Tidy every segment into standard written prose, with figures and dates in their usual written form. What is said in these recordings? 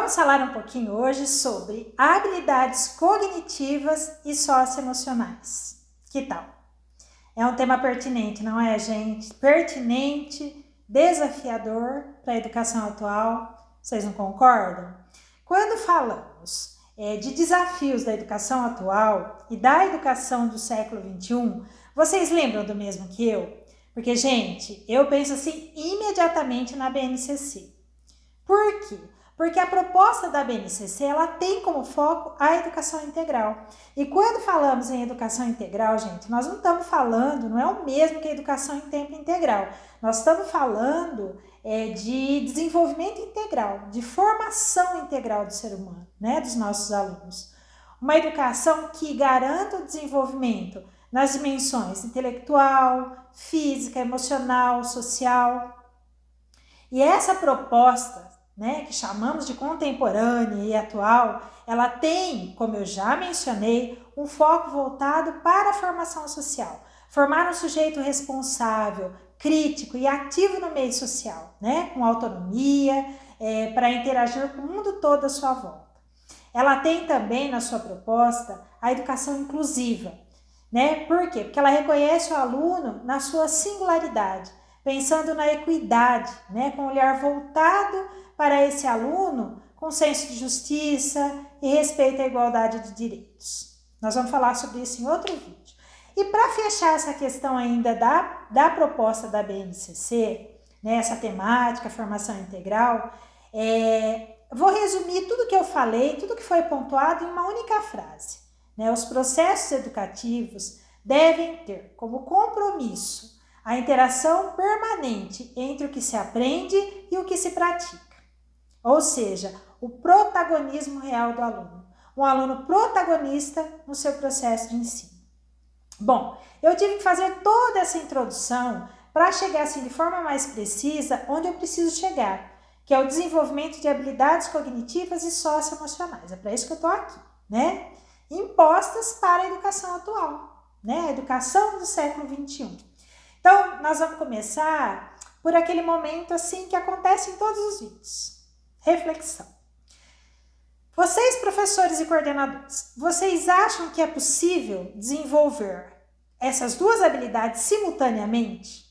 Vamos falar um pouquinho hoje sobre habilidades cognitivas e socioemocionais. Que tal? É um tema pertinente, não é, gente? Pertinente, desafiador para a educação atual. Vocês não concordam? Quando falamos de desafios da educação atual e da educação do século XXI, vocês lembram do mesmo que eu? Porque, gente, eu penso assim imediatamente na BNCC. Por quê? Porque a proposta da BNCC, ela tem como foco a educação integral. E quando falamos em educação integral, gente, nós não estamos falando, não é o mesmo que a educação em tempo integral. Nós estamos falando de desenvolvimento integral, de formação integral do ser humano, né, dos nossos alunos. Uma educação que garanta o desenvolvimento nas dimensões intelectual, física, emocional, social. E essa proposta, que chamamos de contemporânea e atual, ela tem, como eu já mencionei, um foco voltado para a formação social. Formar um sujeito responsável, crítico e ativo no meio social, com autonomia, para interagir com o mundo todo à sua volta. Ela tem também na sua proposta a educação inclusiva. Por quê? Porque ela reconhece o aluno na sua singularidade, pensando na equidade, com um olhar voltado para esse aluno com senso de justiça e respeito à igualdade de direitos. Nós vamos falar sobre isso em outro vídeo. E para fechar essa questão ainda da proposta da BNCC, essa temática, formação integral, vou resumir tudo que eu falei, tudo que foi pontuado em uma única frase. Os processos educativos devem ter como compromisso a interação permanente entre o que se aprende e o que se pratica. Ou seja, o protagonismo real do aluno. Um aluno protagonista no seu processo de ensino. Bom, eu tive que fazer toda essa introdução para chegar assim de forma mais precisa onde eu preciso chegar, que é o desenvolvimento de habilidades cognitivas e socioemocionais. É para isso que eu estou aqui, impostas para a educação atual, a educação do século XXI. Então, nós vamos começar por aquele momento assim que acontece em todos os vídeos. Reflexão. Vocês, professores e coordenadores, vocês acham que é possível desenvolver essas duas habilidades simultaneamente?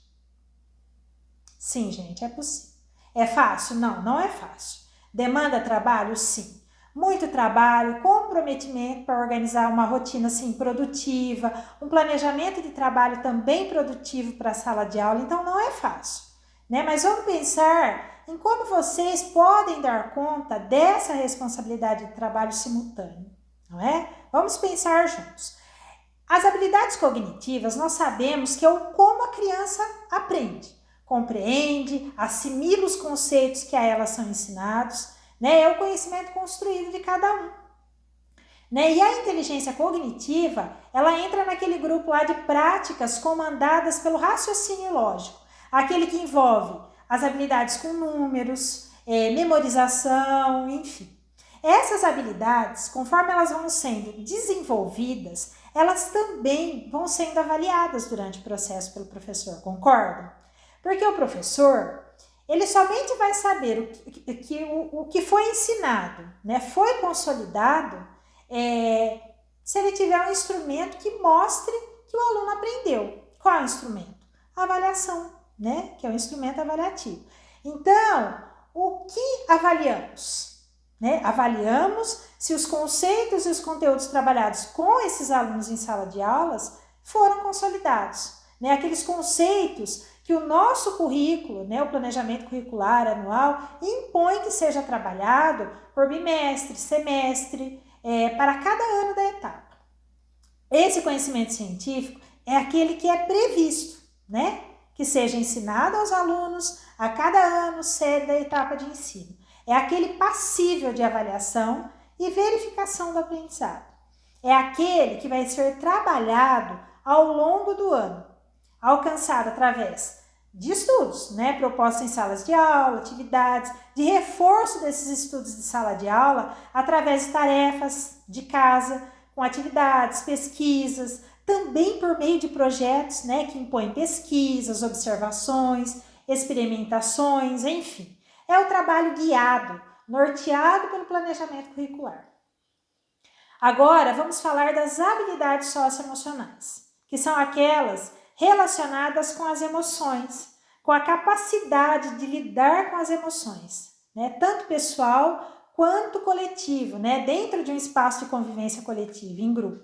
Sim, gente, é possível. É fácil? Não, não é fácil. Demanda trabalho? Sim. Muito trabalho, comprometimento para organizar uma rotina assim, produtiva, um planejamento de trabalho também produtivo para a sala de aula, então não é fácil, Mas vamos pensar em como vocês podem dar conta dessa responsabilidade de trabalho simultâneo, não é? Vamos pensar juntos. As habilidades cognitivas, nós sabemos que é o como a criança aprende, compreende, assimila os conceitos que a ela são ensinados, é o conhecimento construído de cada um. E a inteligência cognitiva, ela entra naquele grupo lá de práticas comandadas pelo raciocínio lógico, aquele que envolve as habilidades com números, memorização, enfim. Essas habilidades, conforme elas vão sendo desenvolvidas, elas também vão sendo avaliadas durante o processo pelo professor, concordam? Porque o professor, ele somente vai saber o que foi ensinado, foi consolidado, se ele tiver um instrumento que mostre que o aluno aprendeu. Qual é o instrumento? A avaliação. Que é um instrumento avaliativo. Então, o que avaliamos? Avaliamos se os conceitos e os conteúdos trabalhados com esses alunos em sala de aulas foram consolidados. Aqueles conceitos que o nosso currículo, o planejamento curricular anual, impõe que seja trabalhado por bimestre, semestre, para cada ano da etapa. Esse conhecimento científico é aquele que é previsto, que seja ensinado aos alunos a cada ano série da etapa de ensino. É aquele passível de avaliação e verificação do aprendizado. É aquele que vai ser trabalhado ao longo do ano, alcançado através de estudos, propostos em salas de aula, atividades, de reforço desses estudos de sala de aula, através de tarefas de casa, com atividades, pesquisas, também por meio de projetos que impõem pesquisas, observações, experimentações, enfim. É o trabalho guiado norteado pelo planejamento curricular. Agora, vamos falar das habilidades socioemocionais, que são aquelas relacionadas com as emoções, com a capacidade de lidar com as emoções, né? Tanto pessoal quanto coletivo, né? Dentro de um espaço de convivência coletiva, em grupo.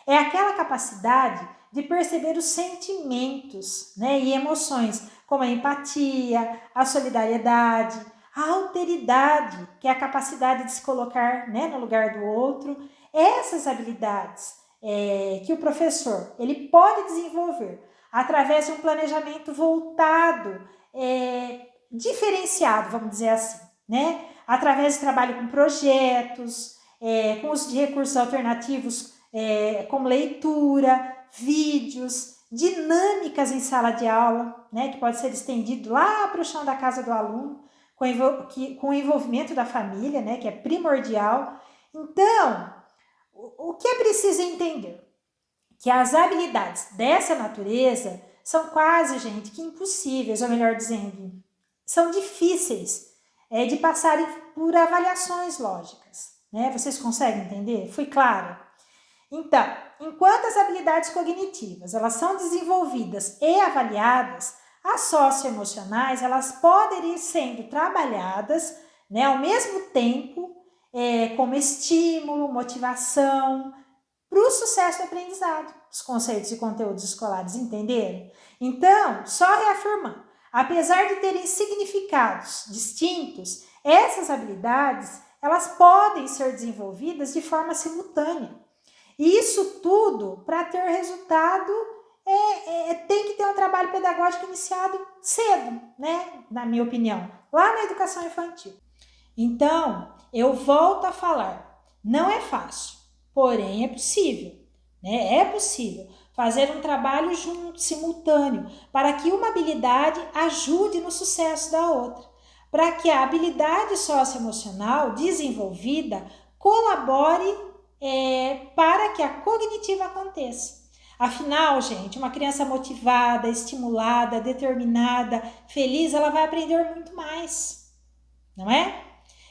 É aquela capacidade de perceber os sentimentos, né? E emoções, como a empatia, a solidariedade, a alteridade, que é a capacidade de se colocar, né, no lugar do outro. Essas habilidades que o professor ele pode desenvolver através de um planejamento voltado, diferenciado, vamos dizer assim, né? Através de trabalho com projetos, com uso de recursos alternativos, como leitura, vídeos, dinâmicas em sala de aula, né? Que pode ser estendido lá para o chão da casa do aluno, com o envolvimento da família, né? Que é primordial. Então, o que é preciso entender? Que as habilidades dessa natureza são quase, gente, que impossíveis, ou melhor dizendo, são difíceis de passarem por avaliações lógicas, né? Vocês conseguem entender? Fui clara? Então, enquanto as habilidades cognitivas elas são desenvolvidas e avaliadas, as socioemocionais elas podem ir sendo trabalhadas, né, ao mesmo tempo como estímulo, motivação para o sucesso do aprendizado, os conceitos e conteúdos escolares, entenderam? Então, só reafirmando, apesar de terem significados distintos, essas habilidades elas podem ser desenvolvidas de forma simultânea. E isso tudo, para ter resultado, tem que ter um trabalho pedagógico iniciado cedo, né? Na minha opinião, lá na educação infantil. Então, eu volto a falar, não é fácil, porém é possível, né? É possível fazer um trabalho junto, simultâneo, para que uma habilidade ajude no sucesso da outra, para que a habilidade socioemocional desenvolvida colabore para que a cognitiva aconteça. Afinal, gente, uma criança motivada, estimulada, determinada, feliz, ela vai aprender muito mais, não é?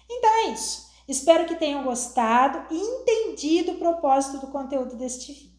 Então é isso. Espero que tenham gostado e entendido o propósito do conteúdo deste vídeo.